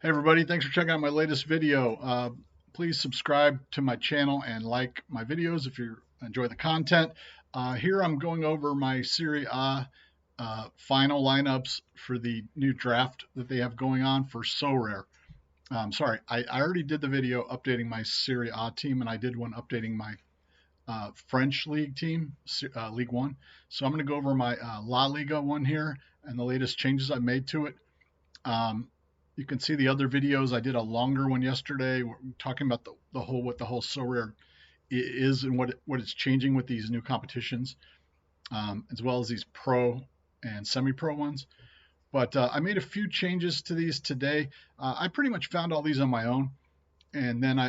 Hey everybody, thanks for checking out my latest video. Please subscribe to my channel and like my videos if you enjoy the content. Here I'm going over my Serie A final lineups for the new draft that they have going on for SORARE. Sorry, I already did the video updating my Serie A team, and I did one updating my French league team, League One. So I'm going to go over my La Liga one here and the latest changes I made to it. You can see the other videos. I did a longer one yesterday talking about what the whole SoRare is and what it's changing with these new competitions, as well as these pro and semi-pro ones. But I made a few changes to these today. I pretty much found all these on my own, and then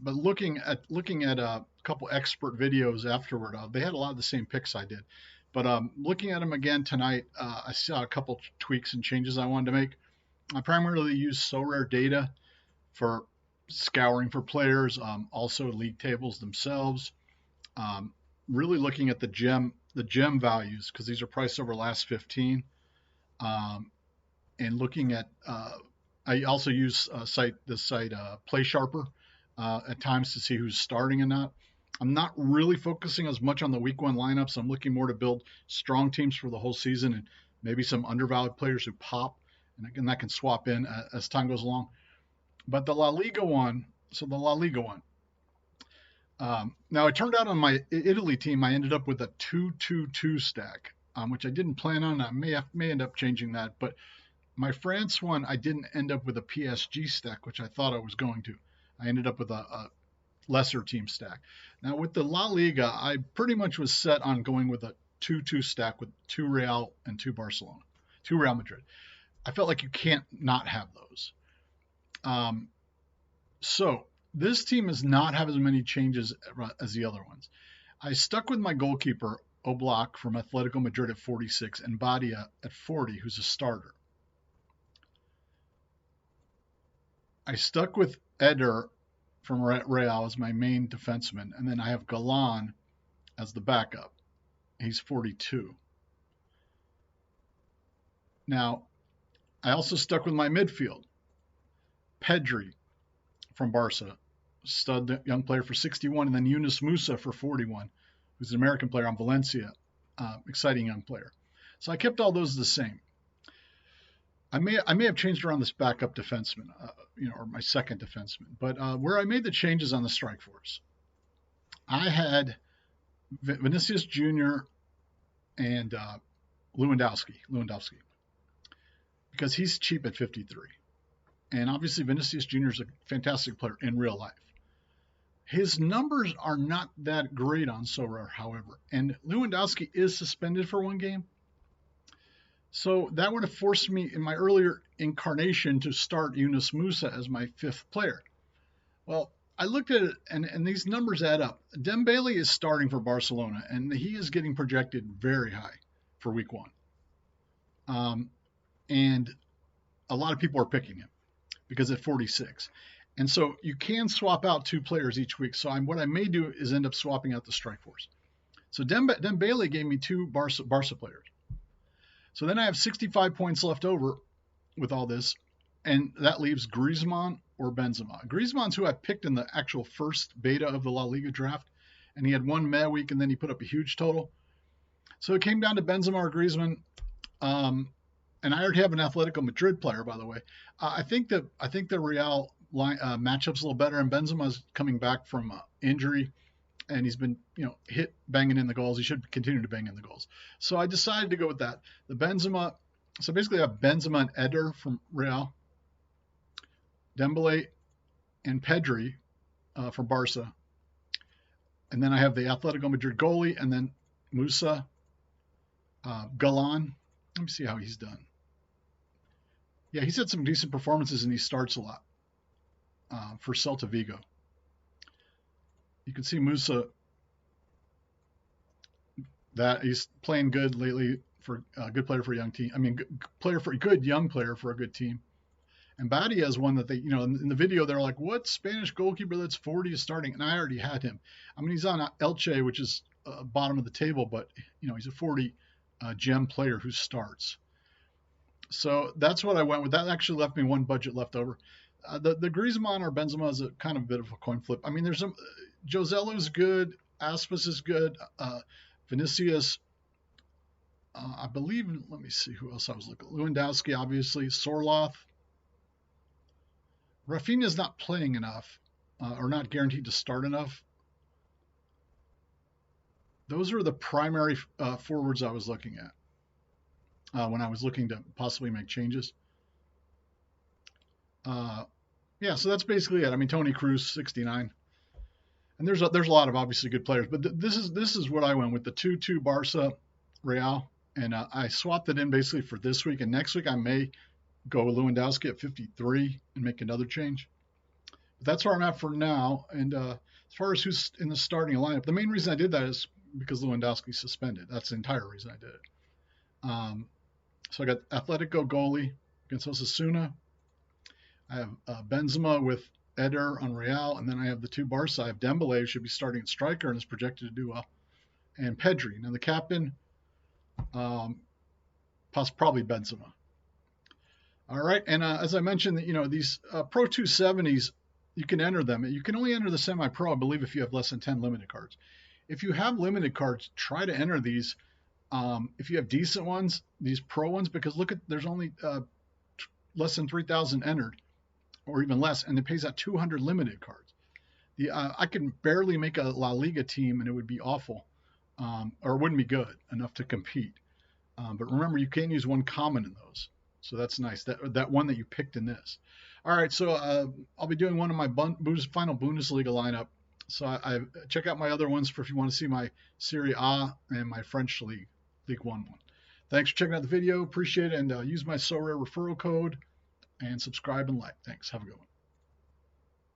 but looking at a couple expert videos afterward, they had a lot of the same picks I did. But looking at them again tonight, I saw a couple tweaks and changes I wanted to make. I primarily use SorareData for scouring for players, also league tables themselves. Really looking at the gem values because these are priced over the last 15, and looking at. I also use this site PlaySharper at times to see who's starting and not. I'm not really focusing as much on the week one lineups. I'm looking more to build strong teams for the whole season and maybe some undervalued players who pop, and that can swap in as time goes along. But the La Liga one, the La Liga one. Now it turned out on my Italy team, I ended up with a 2-2-2 stack, which I didn't plan on. I may end up changing that, but my France one, I didn't end up with a PSG stack, which I thought I was going to. I ended up with a lesser team stack. Now with the La Liga, I pretty much was set on going with a 2-2 stack with 2 Real and 2 Barcelona, 2 Real Madrid. I felt like you can't not have those. So this team does not have as many changes as the other ones. I stuck with my goalkeeper, Oblak from Atletico Madrid at 46 and Badia at 40, who's a starter. I stuck with Eder from Real as my main defenseman, and then I have Galan as the backup. He's 42. Now, I also stuck with my midfield. Pedri from Barca, stud young player for 61, and then Yunus Musa for 41, who's an American player on Valencia, exciting young player. So I kept all those the same. I may have changed around this backup defenseman, or my second defenseman, but where I made the changes on the strike force, I had Vinicius Jr. and Lewandowski, because he's cheap at 53. And obviously Vinicius Jr. is a fantastic player in real life. His numbers are not that great on Sorare, however, and Lewandowski is suspended for one game. So that would have forced me in my earlier incarnation to start Yunus Musa as my 5th player. Well, I looked at it, and these numbers add up. Dembele is starting for Barcelona, and he is getting projected very high for week 1. And a lot of people are picking him because at 46. And so you can swap out 2 players each week. So what I may do is end up swapping out the strike force. So Dembele gave me 2 Barca players. So then I have 65 points left over with all this, and that leaves Griezmann or Benzema. Griezmann's who I picked in the actual first beta of the La Liga draft, and he had 1 meh week, and then he put up a huge total. So it came down to Benzema or Griezmann, and I already have an Atletico Madrid player, by the way. I think the Real matchup's a little better, and Benzema's coming back from injury, and he's been banging in the goals. He should continue to bang in the goals. So I decided to go with that. The Benzema. So basically, I have Benzema and Eder from Real, Dembele and Pedri from Barca, and then I have the Atletico Madrid goalie, and then Musa, Galan. Let me see how he's done. Yeah, he's had some decent performances, and he starts a lot for Celta Vigo. You can see Musa, that he's playing good lately for a good player for a young team. I mean, good young player for a good team. And Badia is one that they, in the video, they're like, what Spanish goalkeeper that's 40 is starting? And I already had him. I mean, he's on Elche, which is bottom of the table, but, he's a 40 gem player who starts. So that's what I went with. That actually left me one budget left over. The Griezmann or Benzema is a kind of a bit of a coin flip. I mean, there's some Joselu's good, Aspas is good, Vinicius. I believe. Let me see who else I was looking. Lewandowski, obviously. Sorloth. Rafinha's not playing enough, or not guaranteed to start enough. Those are the primary forwards I was looking at when I was looking to possibly make changes. Yeah, so that's basically it. I mean, Tony Cruz, 69, and there's a lot of obviously good players, but this is what I went with, the 2-2 Barca Real, and I swapped it in basically for this week, and next week I may go Lewandowski at 53 and make another change. But that's where I'm at for now. And as far as who's in the starting lineup, the main reason I did that is because Lewandowski's suspended. That's the entire reason I did it. So I got Atletico goalie against Osasuna. I have Benzema with Eder on Real, and then I have the two Barca. I have Dembele, who should be starting at striker and is projected to do well, and Pedri. Now the captain, probably Benzema. All right, and as I mentioned, these Pro 270s, you can enter them. You can only enter the semi-pro, I believe, if you have less than 10 limited cards. If you have limited cards, try to enter these. If you have decent ones, these pro ones, because look at, there's only less than 3,000 entered, or even less, and it pays out 200 limited cards. I can barely make a La Liga team, and it would be awful, or it wouldn't be good enough to compete. But remember, you can't use one common in those. So that's nice. That one that you picked in this. All right, so I'll be doing one of my final Bundesliga lineup. So I check out my other ones for if you want to see my Serie A and my French League 1 one. Thanks for checking out the video. Appreciate it. And use my Sorare referral code and subscribe and like. Thanks. Have a good one.